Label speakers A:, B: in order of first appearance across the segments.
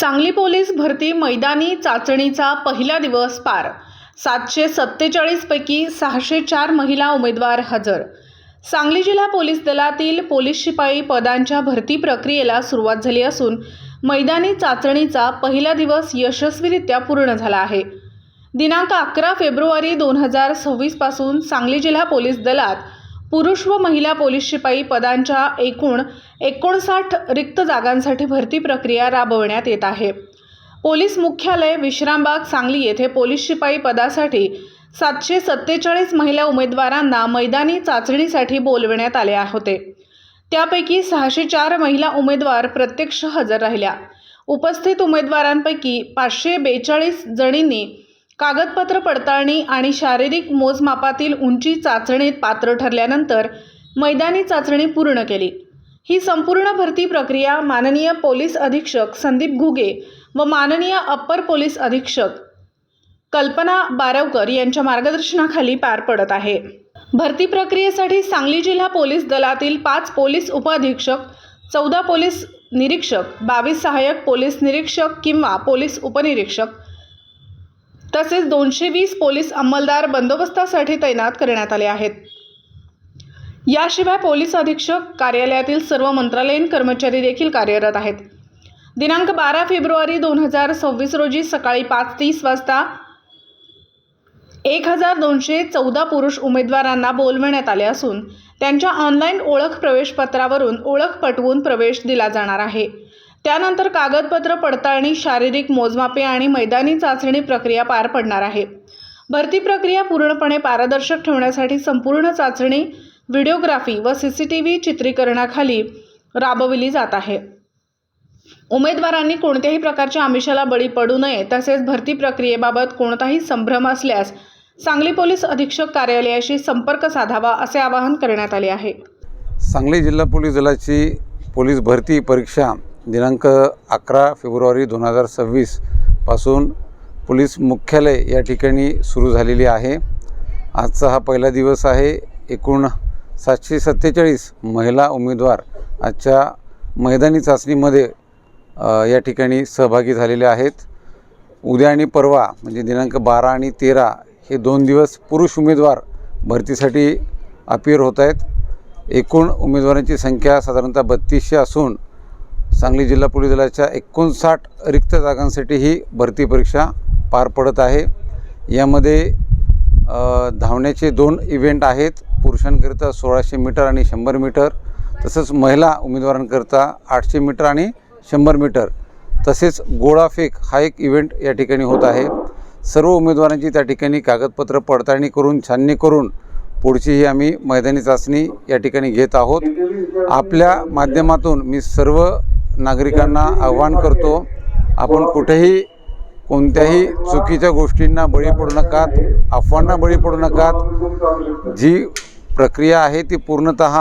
A: Sangli police भरती मैदानी चाचणीचा पहिला दिवस पार। 747 पैकी 604 महिला उमेदवार हजर। सांगली जिल्हा पोलीस दलातील पोलीस शिपाई पदांच्या भरती प्रक्रियेला सुरुवात झाली असून मैदानी चाचणीचा पहिला दिवस यशस्वीरित्या पूर्ण झाला आहे। दिनांक 11 फेब्रुवारी 2026 पासून सांगली जिल्हा पोलीस दलात पुरुष व महिला पोलीस शिपाई पदांच्या एकूण 59 रिक्त जागांसाठी भरती प्रक्रिया राबवण्यात येत आहे। पोलीस मुख्यालय विश्रामबाग सांगली येथे पोलीस शिपाई पदासाठी 747 महिला उमेदवारांना मैदानी चाचणीसाठी बोलविण्यात आले होते। त्यापैकी 604 महिला उमेदवार प्रत्यक्ष हजर राहिल्या। उपस्थित उमेदवारांपैकी 542 जणींनी कागदपत्र पडताळणी आणि शारीरिक मोजमापातील उंची चाचणीत पात्र ठरल्यानंतर मैदानी चाचणी पूर्ण केली। ही संपूर्ण भरती प्रक्रिया माननीय पोलीस अधीक्षक संदीप घुगे व माननीय अप्पर पोलीस अधीक्षक कल्पना बारवकर यांच्या मार्गदर्शनाखाली पार पडत आहे। भरती प्रक्रियेसाठी सांगली जिल्हा पोलीस दलातील 5 पोलीस उपअधीक्षक, 14 पोलीस निरीक्षक, 22 सहाय्यक पोलीस निरीक्षक किंवा पोलीस उपनिरीक्षक तसेच 220 पोलीस अंमलदार बंदोबस्तासाठी तैनात करण्यात आले आहेत। याशिवाय पोलीस अधीक्षक कार्यालयातील सर्व मंत्रालयीन कर्मचारी देखील कार्यरत आहेत। दिनांक 12 फेब्रुवारी 2026 रोजी सकाळी 5:30 वाजता 1214 पुरुष उमेदवारांना बोलवण्यात आले असून त्यांच्या ऑनलाईन ओळख प्रवेशपत्रावरून ओळख पटवून प्रवेश दिला जाणार आहे। त्यानंतर कागदपत्र पडताळणी, शारीरिक मोजमापे आणि मैदानी चाचणी प्रक्रिया पार पडणार आहे। भरती प्रक्रिया पूर्णपणे पारदर्शक ठेवण्यासाठी संपूर्ण चाचणी व्हिडिओग्राफी व CCTV चित्रीकरणाखाली राबविली जात आहे। उमेदवारांनी कोणत्याही प्रकारच्या आमिषाला बळी पडू नये तसेच भरती प्रक्रियेबाबत कोणताही संभ्रम असल्यास सांगली पोलीस अधीक्षक कार्यालयाशी संपर्क साधावा असे आवाहन करण्यात आले आहे।
B: सांगली जिल्हा पोलीस दलाची पोलीस भरती परीक्षा दिनांक 11 फेब्रुवारी 2026 पासून पोलीस मुख्यालय या ठिकाणी सुरू झालेली आहे। आजचा हा पहिला दिवस आहे। एकूण 747 महिला उमेदवार आजच्या मैदानी चाचणीमध्ये या ठिकाणी सहभागी झालेले आहेत। उद्या आणि परवा म्हणजे दिनांक 12 आणि 13 हे 2 दिवस पुरुष उमेदवार भरतीसाठी अपीयर होत आहेत। एकूण उमेदवारांची संख्या साधारणतः 3200 असून सांगली जिल्हा पोलीस दलाच्या 59 रिक्त जागांसाठी ही भरती परीक्षा पार पडत आहे। यामध्ये धावण्याचे 2 इव्हेंट आहेत। पुरुषांकरिता 1600 मीटर आणि 100 मीटर तसेच महिला उमेदवारांकरिता 800 मीटर आणि 100 मीटर तसेच गोळाफेक हा एक इव्हेंट या ठिकाणी होत आहे। सर्व उमेदवारांची त्या ठिकाणी कागदपत्र पडताळणी करून छाननी करून पुढची ही आम्ही मैदानी चाचणी या ठिकाणी घेत आहोत। आपल्या माध्यमातून मी सर्व नागरिकांना आवाहन करतो, आपण कुठेही कोणत्याही चुकीच्या गोष्टींना बळी पडू नकात, अफवांना बळी पडू नकात। जी प्रक्रिया आहे ती पूर्णतः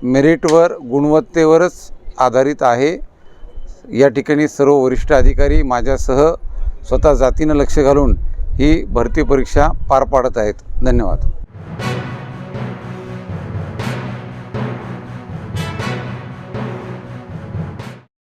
B: मेरिटवर, गुणवत्तेवरच आधारित आहे। या ठिकाणी सर्व वरिष्ठ अधिकारी माझ्यासह स्वतः जातीनं लक्ष घालून ही भरती परीक्षा पार पाडत आहेत। धन्यवाद।